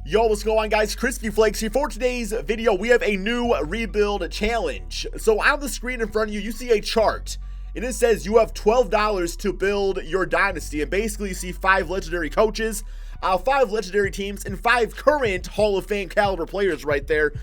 Yo, what's going on, guys? KrispyFlakes here. For today's video, we have a new rebuild challenge. So on the screen in front of you, you see a chart. And it says you have $12 to build your dynasty. And basically, you see 5 legendary coaches, 5 legendary teams, and 5 current Hall of Fame caliber players right there.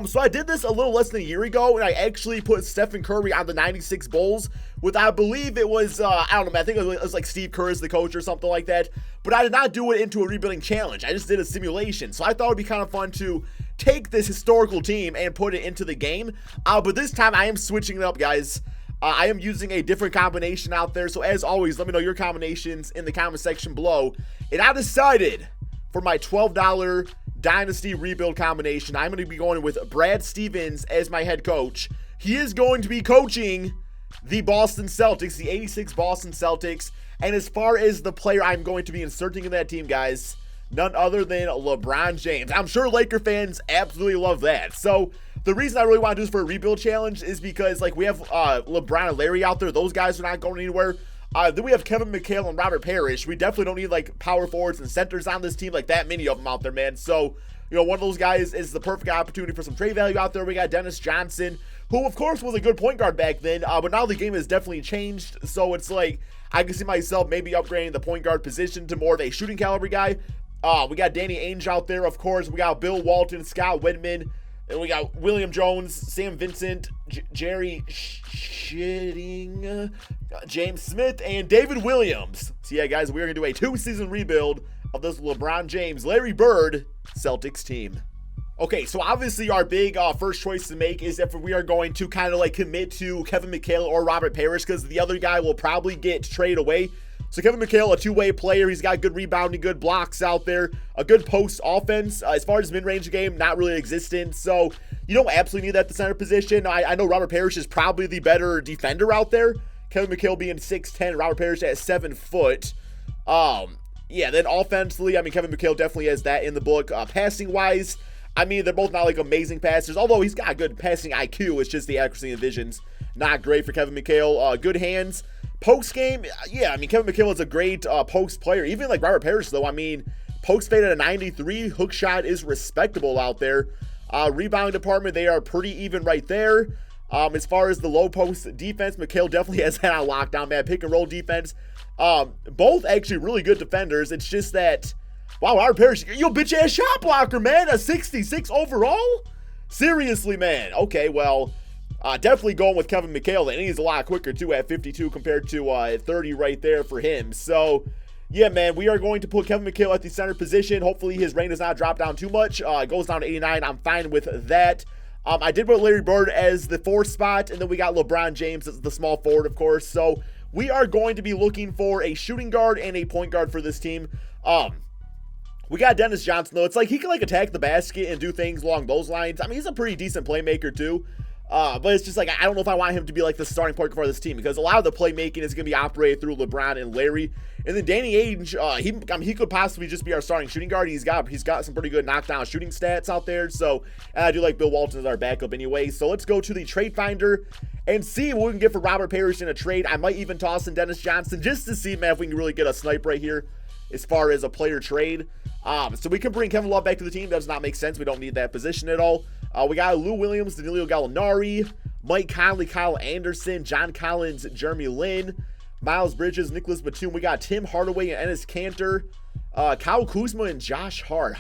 So I did this a little less than a year ago, and I actually put Stephen Curry on the 96 Bulls with, I believe it was, I don't know, man, I think it was like Steve Kerr as the coach or something like that. But I did not do it into a rebuilding challenge. I just did a simulation. So I thought it'd be kind of fun to take this historical team and put it into the game. But this time I am switching it up, guys. I am using a different combination out there. So as always, let me know your combinations in the comment section below. And I decided for my $12 Dynasty rebuild combination, I'm going to be going with Brad Stevens as my head coach. He is going to be coaching the Boston Celtics, the 86 Boston Celtics. And as far as the player I'm going to be inserting in that team, guys, none other than LeBron James. I'm sure Laker fans absolutely love that. So the reason I really want to do this for a rebuild challenge is because, like, we have LeBron and Larry out there. Those guys are not going anywhere. Then we have Kevin McHale and Robert Parrish. We definitely don't need, like, power forwards and centers on this team, like that many of them out there, man. So, you know, one of those guys is the perfect opportunity for some trade value out there. We got Dennis Johnson, who, of course, was a good point guard back then, but now the game has definitely changed. So it's like I can see myself maybe upgrading the point guard position to more of a shooting caliber guy. We got Danny Ainge out there, of course. We got Bill Walton, Scott Wedman, and we got William Jones, Sam Vincent, Jerry Shitting, James Smith, and David Williams. So yeah, guys, we're going to do a 2-season rebuild of this LeBron James, Larry Bird Celtics team. Okay, so obviously our big first choice to make is if we are going to kind of like commit to Kevin McHale or Robert Parrish, because the other guy will probably get traded away. So Kevin McHale, a two-way player. He's got good rebounding, good blocks out there, a good post offense. As far as mid-range game, not really existent. So you don't absolutely need that at the center position. I know Robert Parrish is probably the better defender out there. Kevin McHale being 6'10", Robert Parrish at 7 foot. Yeah, then offensively, I mean, Kevin McHale definitely has that in the book. Passing-wise, I mean, they're both not like amazing passers, although he's got good passing IQ. It's just the accuracy and vision's not great for Kevin McHale. Good hands. Post game, yeah, I mean, Kevin McHale is a great post player. Even like Robert Parrish, though, I mean, post fade at a 93, hook shot is respectable out there. Rebounding department, they are pretty even right there. As far as the low post defense, McHale definitely has that on lockdown, man. Pick and roll defense. Both actually really good defenders. It's just that, wow, Robert Parrish, you bitch ass shot blocker, man. A 66 overall? Seriously, man. Okay, well, definitely going with Kevin McHale, and he's a lot quicker too at 52 compared to 30 right there for him. So yeah, man, we are going to put Kevin McHale at the center position. Hopefully his rank does not drop down too much. It goes down to 89. I'm fine with that. I did put Larry Bird as the 4th spot, and then we got LeBron James as the small forward, of course. So we are going to be looking for a shooting guard and a point guard for this team. We got Dennis Johnson, though. It's like he can like attack the basket and do things along those lines. I mean, he's a pretty decent playmaker too. But it's just like, I don't know if I want him to be like the starting point for this team, because a lot of the playmaking is going to be operated through LeBron and Larry. And then Danny Ainge, he could possibly just be our starting shooting guard. He's got some pretty good knockdown shooting stats out there. So, and I do like Bill Walton as our backup anyway. So let's go to the trade finder and see what we can get for Robert Parrish in a trade. I might even toss in Dennis Johnson just to see, man, if we can really get a snipe right here as far as a player trade. So we can bring Kevin Love back to the team. That does not make sense. We don't need that position at all. We got Lou Williams, Danilo Gallinari, Mike Conley, Kyle Anderson, John Collins, Jeremy Lin, Miles Bridges, Nicholas Batum. We got Tim Hardaway and Enes Kanter, Kyle Kuzma and Josh Hart.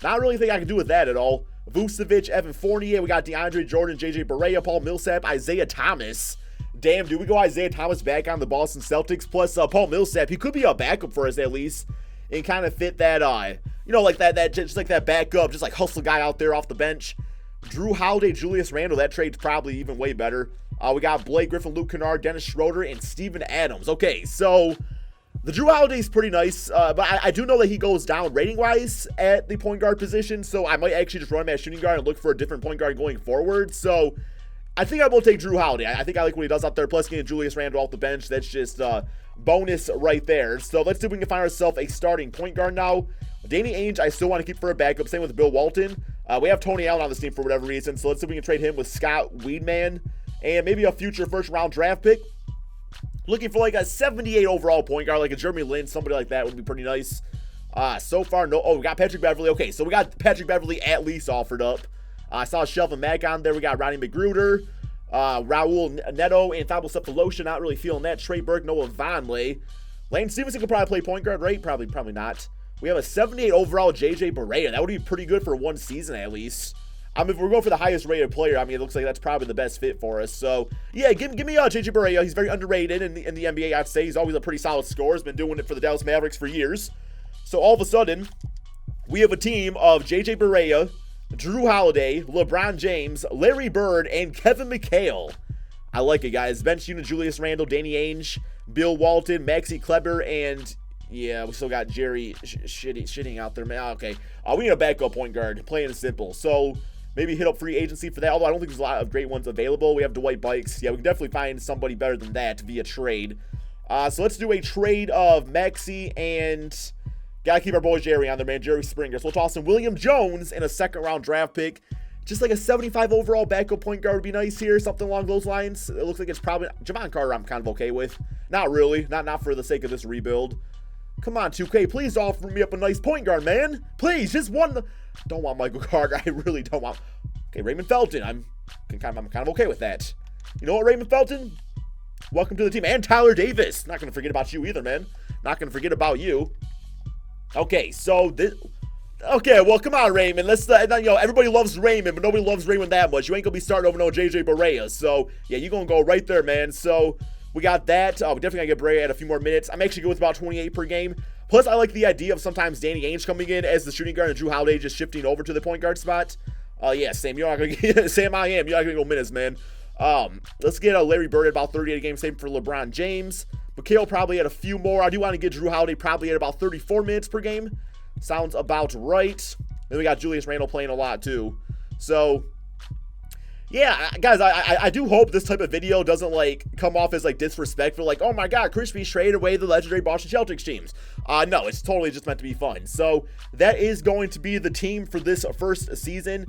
Not really think I can do with that at all. Vucevic, Evan Fournier. We got DeAndre Jordan, JJ Barea, Paul Millsap, Isaiah Thomas. Damn, dude, we go Isaiah Thomas back on the Boston Celtics. Plus Paul Millsap. He could be a backup for us at least, and kind of fit that, you know, like that just like that backup, just like hustle guy out there off the bench. Drew Holiday, Julius Randle, that trade's probably even way better. We got Blake Griffin, Luke Kennard, Dennis Schroeder, and Steven Adams. Okay, so the Drew Holiday's pretty nice, but I do know that he goes down rating-wise at the point guard position, so I might actually just run him at shooting guard and look for a different point guard going forward. So I think I will take Drew Holiday. I think I like what he does out there, plus getting Julius Randle off the bench. That's just bonus right there. So let's see if we can find ourselves a starting point guard now. Danny Ainge, I still want to keep for a backup. Same with Bill Walton. We have Tony Allen on this team for whatever reason, so let's see if we can trade him with Scott Weedman and maybe a future first-round draft pick. Looking for like a 78 overall point guard, like a Jeremy Lin, somebody like that would be pretty nice. So far, no. Oh, we got Patrick Beverly. Okay, so we got Patrick Beverly at least offered up. I saw Shelvin Mack on there. We got Ronnie McGruder, Raul Neto, and Fabio Cephalosha. Not really feeling that. Trey Burke, Noah Vonleh. Lane Stevenson could probably play point guard, right? Probably not. We have a 78 overall JJ Barea. That would be pretty good for one season at least. I mean, if we're going for the highest rated player, I mean, it looks like that's probably the best fit for us. So, yeah, give me JJ Barea. He's very underrated in the NBA, I'd say. He's always a pretty solid scorer. He's been doing it for the Dallas Mavericks for years. So, all of a sudden, we have a team of JJ Barea, Drew Holiday, LeBron James, Larry Bird, and Kevin McHale. I like it, guys. Bench unit, Julius Randle, Danny Ainge, Bill Walton, Maxi Kleber, and yeah, we still got Jerry shitting out there, man. Okay, we need a backup point guard, plain and simple. So maybe hit up free agency for that, although I don't think there's a lot of great ones available. We have Dwight Bikes. Yeah, we can definitely find somebody better than that via trade. So let's do a trade of Maxi and gotta keep our boy Jerry on there, man. Jerry Springer. So we'll toss in William Jones in a second-round draft pick. Just like a 75 overall backup point guard would be nice here, something along those lines. It looks like it's probably Javon Carter. I'm kind of okay with. Not really, not for the sake of this rebuild. Come on, 2K, please offer me up a nice point guard, man. Please, just one. Don't want Michael Carter. I really don't want. Okay, Raymond Felton. I'm kind of okay with that. You know what, Raymond Felton? Welcome to the team. And Tyler Davis. Not gonna forget about you either, man. Not gonna forget about you. Okay, so this. Okay, well, come on, Raymond. Let's, everybody loves Raymond, but nobody loves Raymond that much. You ain't gonna be starting over no JJ Barea. So, yeah, you're gonna go right there, man. So, we got that. We definitely gotta get Barea at a few more minutes. I'm actually good with about 28 per game. Plus, I like the idea of sometimes Danny Ainge coming in as the shooting guard and Drew Holiday just shifting over to the point guard spot. Yeah, Sam, you're not gonna get Sam. You're not gonna go minutes, man. Let's get Larry Bird at about 38 a game, same for LeBron James. McHale probably at a few more. I do want to get Drew Holiday probably at about 34 minutes per game. Sounds about right. Then we got Julius Randle playing a lot too. So, yeah, guys, I do hope this type of video doesn't, like, come off as, like, disrespectful. Like, oh, my God, Crispy traded away the legendary Boston Celtics teams. No, it's totally just meant to be fun. So, that is going to be the team for this first season.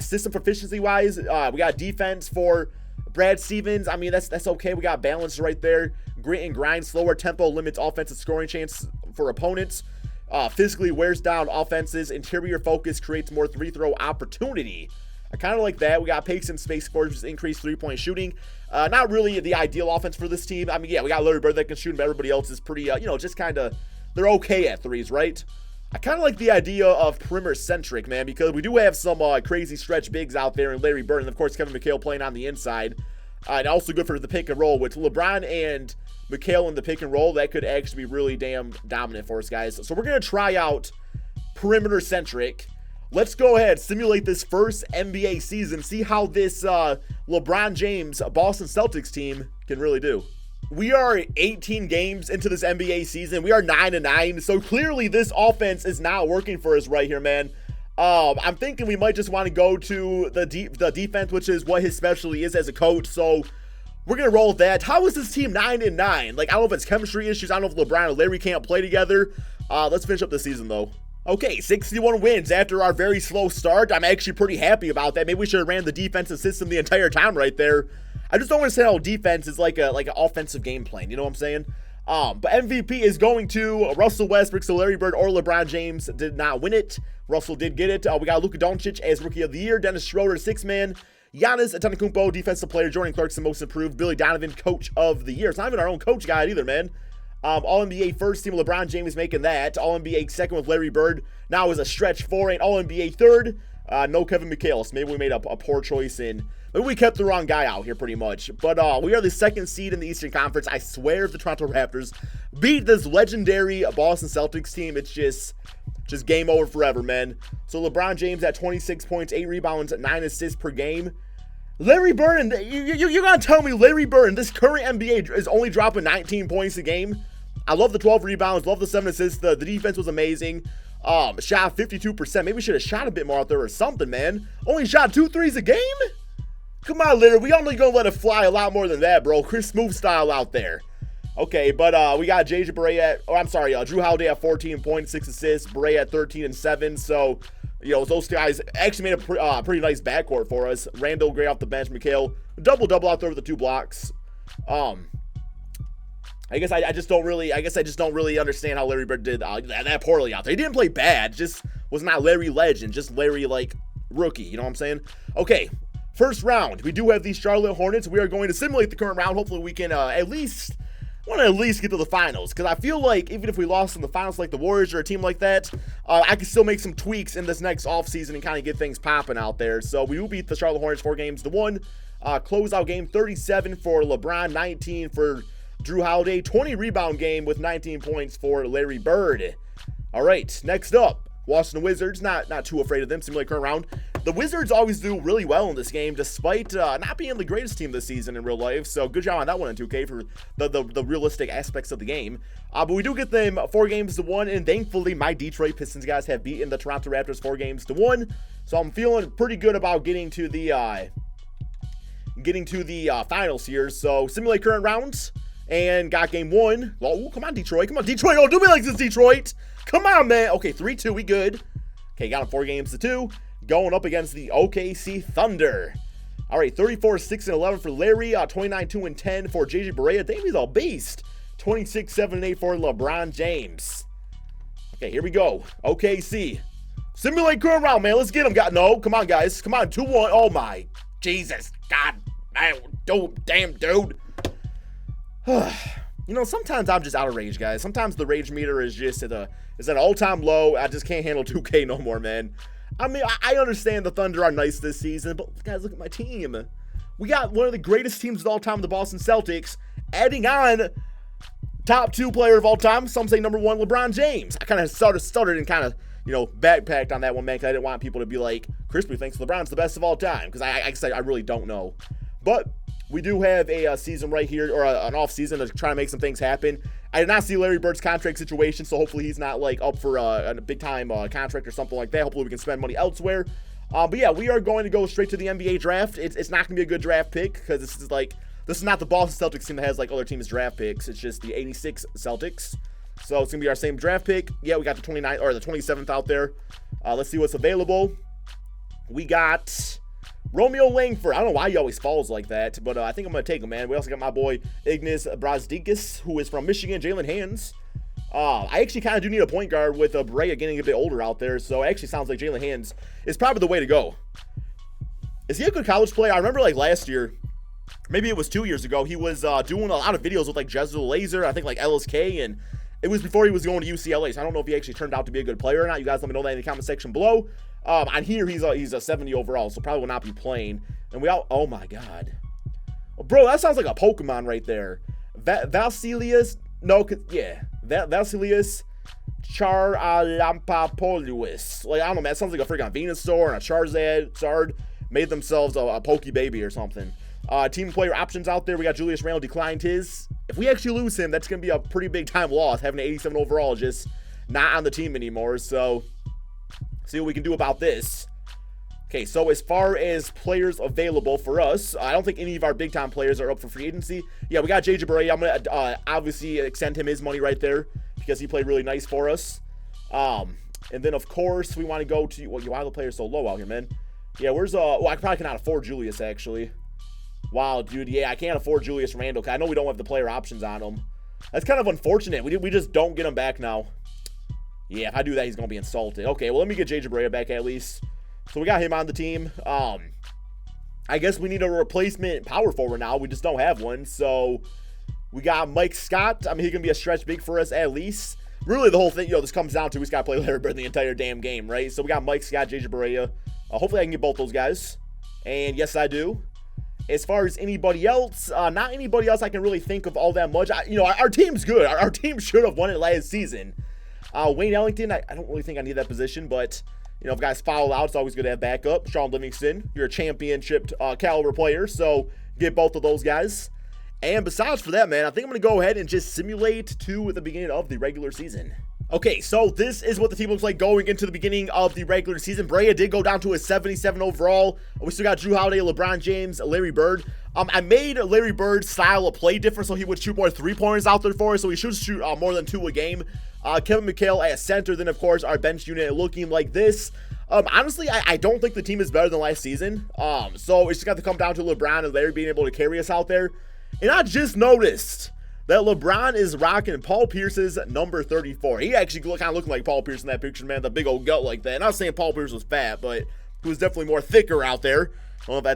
System proficiency-wise, we got defense for Brad Stevens. I mean, that's okay. We got balance right there. Grit and grind, slower tempo limits offensive scoring chance for opponents. Physically wears down offenses. Interior focus creates more three-throw opportunity. I kind of like that. We got pace and space scores, just increased three-point shooting. Not really the ideal offense for this team. I mean, yeah, we got Larry Bird that can shoot, but everybody else is pretty, just kind of, they're okay at threes, right? I kind of like the idea of perimeter-centric, man, because we do have some crazy stretch bigs out there, and Larry Bird, and of course Kevin McHale playing on the inside. And also good for the pick and roll, with LeBron and McHale in the pick and roll. That could actually be really damn dominant for us, guys. So we're going to try out perimeter-centric. Let's go ahead, simulate this first NBA season, see how this LeBron James Boston Celtics team can really do. We are 18 games into this NBA season. We are 9-9, so clearly this offense is not working for us right here, man. I'm thinking we might just want to go to the defense, which is what his specialty is as a coach, so we're going to roll with that. How is this team 9-9? Like, I don't know if it's chemistry issues. I don't know if LeBron and Larry can't play together. Let's finish up the season, though. Okay, 61 wins after our very slow start. I'm actually pretty happy about that. Maybe we should have ran the defensive system the entire time right there. I just don't understand how defense is like an offensive game plan. You know what I'm saying? But MVP is going to Russell Westbrook, so Larry Bird or LeBron James did not win it. Russell did get it. We got Luka Doncic as Rookie of the Year. Dennis Schroeder, 6-man. Giannis Antetokounmpo, Defensive Player. Jordan Clarkson, Most Improved. Billy Donovan, Coach of the Year. It's not even our own coach guy either, man. All-NBA first team, LeBron James making that. All-NBA second with Larry Bird. Now is a stretch 4, and All-NBA third. No Kevin McHale, so maybe we made a poor choice in. Maybe we kept the wrong guy out here pretty much. But we are the second seed in the Eastern Conference. I swear if the Toronto Raptors beat this legendary Boston Celtics team, it's just game over forever, man. So LeBron James at 26 points, 8 rebounds, 9 assists per game. Larry Bird, you're going to tell me Larry Bird, this current NBA, is only dropping 19 points a game? I love the 12 rebounds, love the 7 assists. The defense was amazing. Shot 52%. Maybe we should have shot a bit more out there or something, man. Only shot 2 threes a game? Come on, Larry. We all know you're going to let it fly a lot more than that, bro. Chris Smooth style out there. Okay, but we got JJ Barea at, Drew Holiday at 14 points, 6 assists. Barea at 13 and 7. So, those guys actually made a pretty nice backcourt for us. Randall Gray off the bench. McHale, double out there with the 2 blocks. I guess I just don't really understand how Larry Bird did that poorly out there. He didn't play bad, just was not Larry Legend, just Larry like rookie, you know what I'm saying? Okay, first round, we do have the Charlotte Hornets. We are going to simulate the current round. Hopefully we can at least get to the finals, because I feel like even if we lost in the finals like the Warriors or a team like that, I can still make some tweaks in this next offseason and kind of get things popping out there. So we will beat the Charlotte Hornets 4-1. Closeout game 37 for LeBron, 19 for Drew Holiday, 20 rebound game with 19 points for Larry Bird. All right, next up, Washington Wizards. Not too afraid of them. Simulate current round. The Wizards always do really well in this game, despite not being the greatest team this season in real life. So good job on that one in 2K for the realistic aspects of the game. But we do get them 4-1, and thankfully my Detroit Pistons guys have beaten the Toronto Raptors 4-1. So I'm feeling pretty good about getting to the finals here. So simulate current rounds. And got game 1. Oh, come on, Detroit. Come on, Detroit. Oh, do me like this, Detroit. Come on, man. Okay, 3-2. We good. Okay, got him 4-2. Going up against the OKC Thunder. All right, 34-6-11 for Larry. 29-2-10 for JJ Barea. Davies a beast. 26-7-8 for LeBron James. Okay, here we go. OKC. Simulate current round, man. Let's get him. No, come on, guys. Come on, 2-1. Oh, my. Jesus. God. Man. Damn, dude. You know, sometimes I'm just out of rage, guys. Sometimes the rage meter is just at an all-time low. I just can't handle 2K no more, man. I mean, I understand the Thunder are nice this season, but guys, look at my team. We got one of the greatest teams of all time, the Boston Celtics, adding on top 2 player of all time. Some say number 1, LeBron James. I kind of started and kind of, you know, backpacked on that one, man, because I didn't want people to be like, Crispy thinks LeBron's the best of all time, because I really don't know. But we do have a season right here, or an off season to try to make some things happen. I did not see Larry Bird's contract situation, so hopefully he's not like up for a big time contract or something like that. Hopefully we can spend money elsewhere. But yeah, we are going to go straight to the NBA draft. It's not going to be a good draft pick, because this is not the Boston Celtics team that has like other teams' draft picks. It's just the 86 Celtics. So it's going to be our same draft pick. Yeah, we got the 29th or the 27th out there. Let's see what's available. We got Romeo Langford. I don't know why he always falls like that, but I think I'm going to take him, man. We also got my boy Ignas Brazdeikis, who is from Michigan. Jalen Hands. I actually kind of do need a point guard with Barea getting a bit older out there, so it actually sounds like Jalen Hands is probably the way to go. Is he a good college player? I remember like last year, maybe it was 2 years ago, he was doing a lot of videos with like Jezel Laser, I think like LSK, and it was before he was going to UCLA, so I don't know if he actually turned out to be a good player or not. You guys let me know that in the comment section below. On here, he's a 70 overall, so probably will not be playing. And oh my god. Well, bro, that sounds like a Pokemon right there. Vasilius, no, yeah. Vasilius Charalampapoluis. Like, I don't know, man, that sounds like a freaking Venusaur and a Charizard made themselves a Poke Baby or something. Team player options out there. We got Julius Randle declined his. If we actually lose him, that's going to be a pretty big time loss, having an 87 overall just not on the team anymore. So, see what we can do about this. Okay, so as far as players available for us, I don't think any of our big-time players are up for free agency. Yeah, we got JJ Barea. I'm going to obviously extend him his money right there because he played really nice for us. And then, of course, we want to go to... Well, why are the players so low out here, man? Yeah, where's... Well, I probably cannot afford Julius, actually. Wow, dude. Yeah, I can't afford Julius Randle. I know we don't have the player options on him. That's kind of unfortunate. We just don't get him back now. Yeah, if I do that, he's going to be insulted. Okay, well, let me get JJ Barea back at least. So we got him on the team. I guess we need a replacement power forward now. We just don't have one. So we got Mike Scott. I mean, he can be a stretch big for us at least. Really, the whole thing, this comes down to we just got to play Larry Bird the entire damn game, right? So we got Mike Scott, JJ Barea. Hopefully I can get both those guys. And yes, I do. As far as anybody else, not anybody else I can really think of all that much. Our team's good. Our team should have won it last season. Wayne Ellington, I don't really think I need that position, but, if guys foul out, it's always good to have backup. Sean Livingston, you're a championship caliber player, so get both of those guys. And besides for that, man, I think I'm going to go ahead and just simulate to the beginning of the regular season. Okay, so this is what the team looks like going into the beginning of the regular season. Barea did go down to a 77 overall. We still got Drew Holiday, LeBron James, Larry Bird. I made Larry Bird's style of play different so he would shoot more three-pointers out there for us, so he should shoot more than 2 a game. Kevin McHale at center, then, of course, our bench unit looking like this. Honestly, I don't think the team is better than last season. So it's just got to come down to LeBron and Larry being able to carry us out there. And I just noticed that LeBron is rocking Paul Pierce's number 34. He actually kind of looking like Paul Pierce in that picture, man. The big old gut like that. Not saying Paul Pierce was fat, but he was definitely more thicker out there. I don't know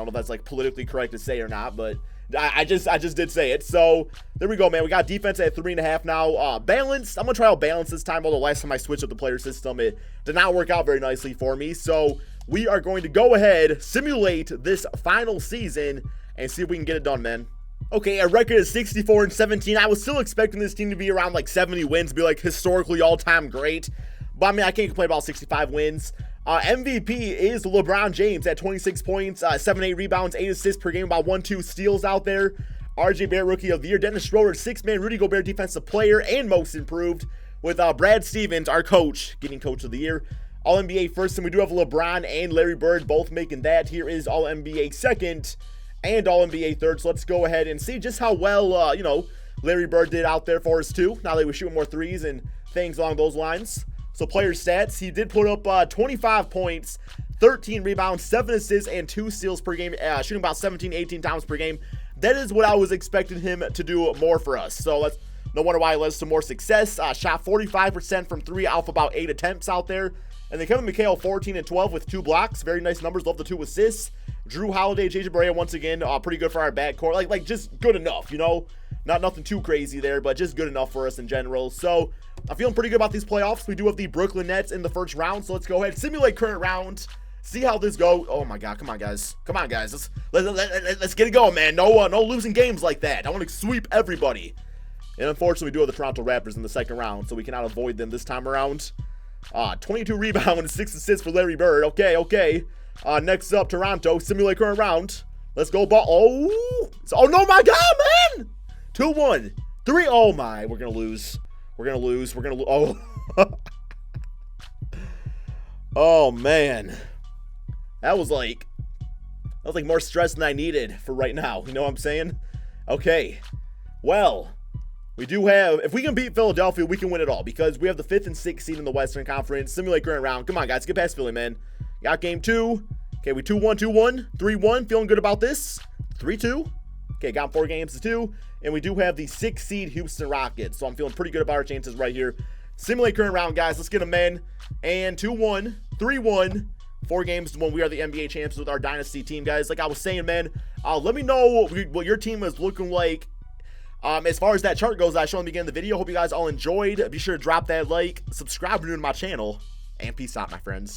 if that's like politically correct to say or not, but I just did say it. So there we go, man. We got defense at 3.5 now. Balanced. I'm gonna try out balance this time. Although last time I switched up the player system, it did not work out very nicely for me. So we are going to go ahead, simulate this final season, and see if we can get it done, man. Okay, a record is 64-17. I was still expecting this team to be around like 70 wins, be like historically all-time great. But I mean, I can't complain about 65 wins. MVP is LeBron James at 26 points, 7-8 rebounds, 8 assists per game, about 1-2 steals out there. RJ Barrett, Rookie of the Year. Dennis Schroeder, 6-man. Rudy Gobert, Defensive Player and Most Improved. With Brad Stevens, our coach, getting Coach of the Year. All-NBA first, and we do have LeBron and Larry Bird both making that. Here is All-NBA second and All-NBA third. So let's go ahead and see just how well, Larry Bird did out there for us too. Now that we're shooting more threes and things along those lines. So player stats, he did put up 25 points, 13 rebounds, 7 assists, and 2 steals per game, shooting about 17, 18 times per game. That is what I was expecting him to do more for us. So that's no wonder why he led us to more success. Shot 45% from 3 out of about 8 attempts out there. And then Kevin McHale, 14 and 12 with 2 blocks. Very nice numbers. Love the 2 assists. Drew Holiday, JJ Barea once again, pretty good for our backcourt. Like just good enough, Not nothing too crazy there, but just good enough for us in general. So I'm feeling pretty good about these playoffs. We do have the Brooklyn Nets in the first round. So let's go ahead, simulate current round, see how this goes. Oh my God, come on guys. Let's get it going, man. No losing games like that. I want to sweep everybody. And unfortunately, we do have the Toronto Raptors in the second round, so we cannot avoid them this time around. 22 rebounds, 6 assists for Larry Bird. Okay. Next up, Toronto, simulate current round. Let's go, ball. Oh no, my God, man. 2-1, 3. Oh my, we're gonna lose. Oh. Oh man, that was like more stress than I needed for right now. You know what I'm saying? Okay, well, we do have, if we can beat Philadelphia, we can win it all because we have the 5th and 6th seed in the Western Conference. Simulate current round. Come on, guys, get past Philly, man. Got game 2. Okay, we 2-1, 3-1. Feeling good about this. 3-2. Okay, got 4 games to 2. And we do have the 6th seed Houston Rockets. So I'm feeling pretty good about our chances right here. Simulate current round, guys. Let's get them in. And 2-1, 3-1. 4 games to 1. We are the NBA champs with our Dynasty team, guys. Like I was saying, man, let me know what your team is looking like. As far as that chart goes, I showed in the beginning of the video. Hope you guys all enjoyed. Be sure to drop that like, subscribe if you're new to my channel, and peace out, my friends.